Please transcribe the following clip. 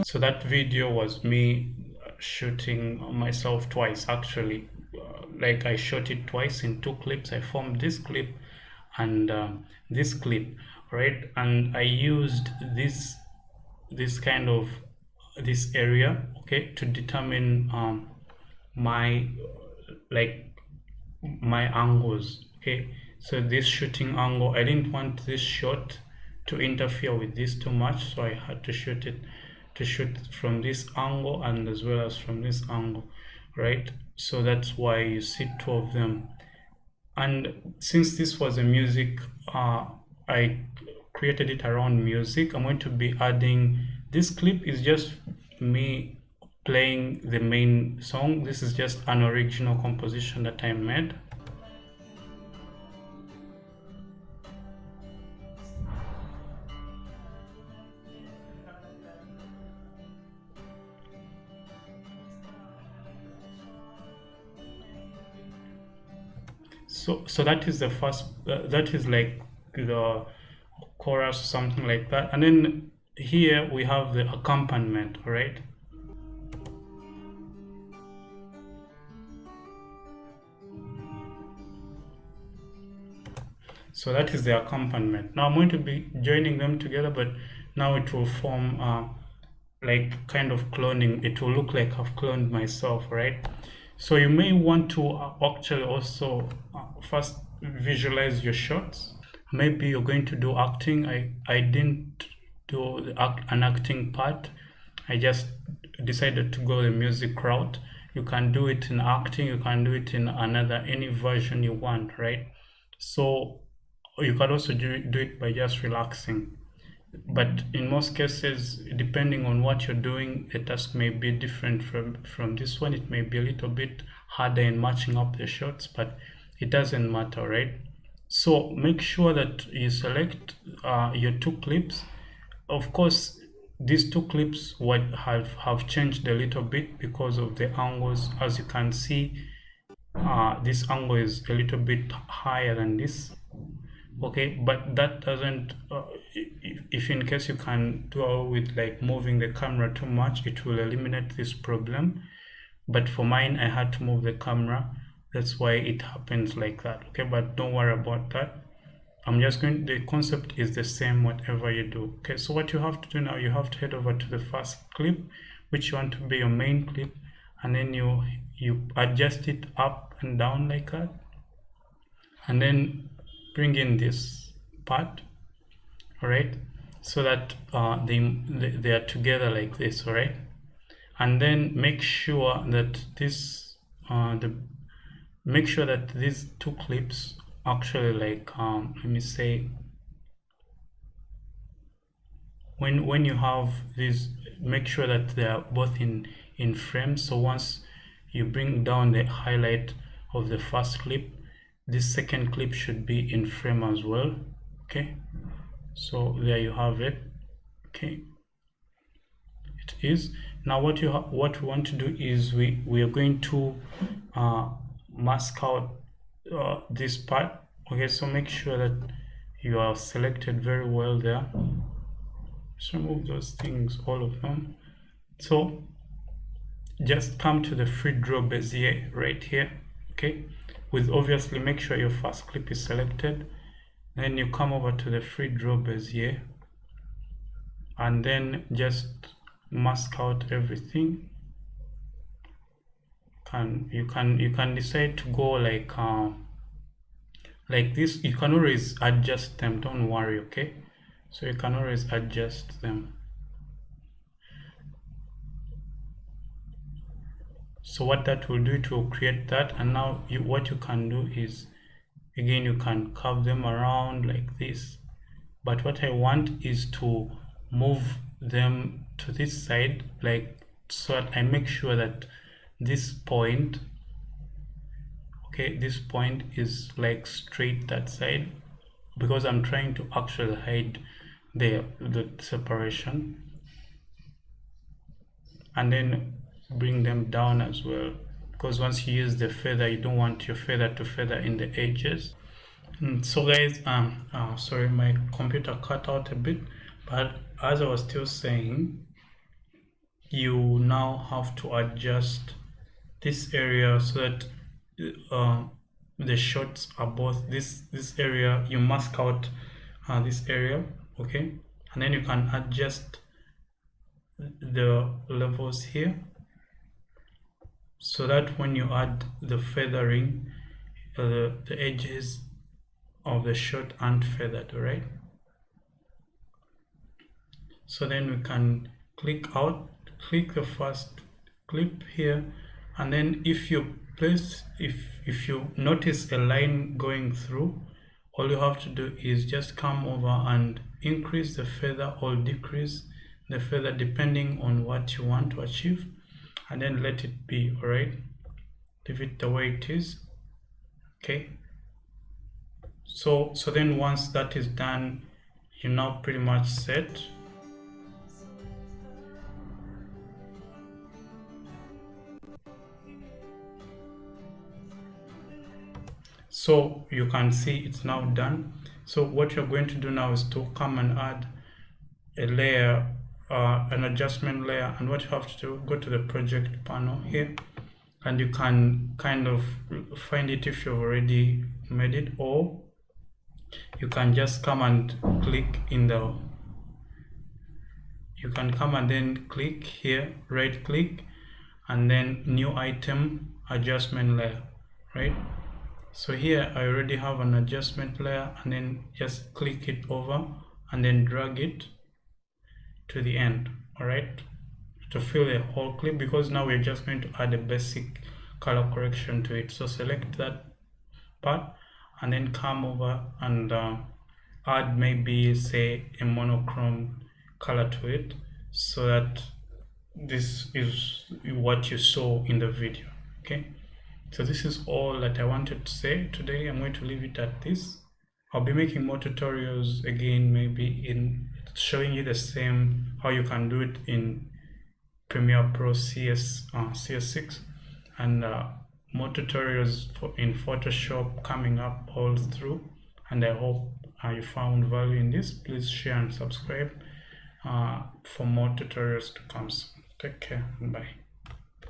So that video was me shooting myself twice actually. Like I shot it twice in two clips. I formed this clip and this clip, right? And I used this kind of this area, okay, to determine my like my angles, okay. So this shooting angle, I didn't want this shot to interfere with this too much, so I had to shoot from this angle and as well as from this angle, right? So that's why you see two of them. And since this was a music, I created it around music. I'm going to be adding, this clip is just me playing the main song. This is just an original composition that I made. So that is the first, that is like the chorus, something like that. And then here we have the accompaniment, right? So that is the accompaniment. Now I'm going to be joining them together, but now it will form like kind of cloning. It will look like I've cloned myself, right? So you may want to actually also first visualize your shots. Maybe you're going to do acting. I didn't do an acting part. I just decided to go the music route. You can do it in acting, you can do it in any version you want, right? So you can also do it by just relaxing. But in most cases, depending on what you're doing, the task may be different from this one. It may be a little bit harder in matching up the shots, but it doesn't matter, right? So make sure that you select your two clips. Of course, these two clips have changed a little bit because of the angles. As you can see, this angle is a little bit higher than this, okay, but that doesn't if in case you can do away with like moving the camera too much, it will eliminate this problem. But for mine, I had to move the camera, that's why it happens like that, okay. But don't worry about that. I'm just going, the concept is the same whatever you do, okay. So what you have to do now, you have to head over to the first clip, which you want to be your main clip, and then you adjust it up and down like that, and then bring in this part, all right, so that they are together like this, all right. And then make sure that this make sure that these two clips actually like let me say, when you have these, make sure that they are both in frame. So once you bring down the highlight of the first clip, this second clip should be in frame as well, okay. So there you have it, okay, it is. Now what we want to do is we are going to mask out this part, okay. So make sure that you are selected very well there. Just remove those things, all of them. So just come to the free draw bezier right here, okay, with obviously make sure your first clip is selected. Then you come over to the free draw bezier and then just mask out everything. You can decide to go like this. You can always adjust them, don't worry, okay. So you can always adjust them. So what that will do, it will create that. And now what you can do is, again, you can curve them around like this. But what I want is to move them to this side, like, so that I make sure that this point, okay, this point is like straight that side, because I'm trying to actually hide the separation. And then bring them down as well, because once you use the feather, you don't want your feather to feather in the edges. So guys, sorry, my computer cut out a bit, but as I was still saying, you now have to adjust this area so that the shots are both this area. You mask out this area, okay, and then you can adjust the levels here so that when you add the feathering, the edges of the shot aren't feathered. All right, so then we can click the first clip here, and then if you notice a line going through, all you have to do is just come over and increase the feather or decrease the feather depending on what you want to achieve, and then let it be. All right, leave it the way it is. Okay, so then once that is done, you're now pretty much set. So you can see it's now done. So what you're going to do now is to come and add a layer, an adjustment layer, and what you have to do, go to the project panel here, and you can kind of find it if you've already made it, or you can just come and click in the, you can come and then click here, right click, and then new item, adjustment layer, right? So here I already have an adjustment layer, and then just click it over and then drag it to the end, all right, to fill the whole clip, because now we're just going to add a basic color correction to it. So select that part and then come over and add maybe say a monochrome color to it, so that this is what you saw in the video. Okay, so this is all that I wanted to say today. I'm going to leave it at this. I'll be making more tutorials again, maybe in showing you the same, how you can do it in Premiere Pro CS6, and more tutorials in Photoshop coming up all through. And I hope you found value in this. Please share and subscribe for more tutorials to come soon. Take care. Bye.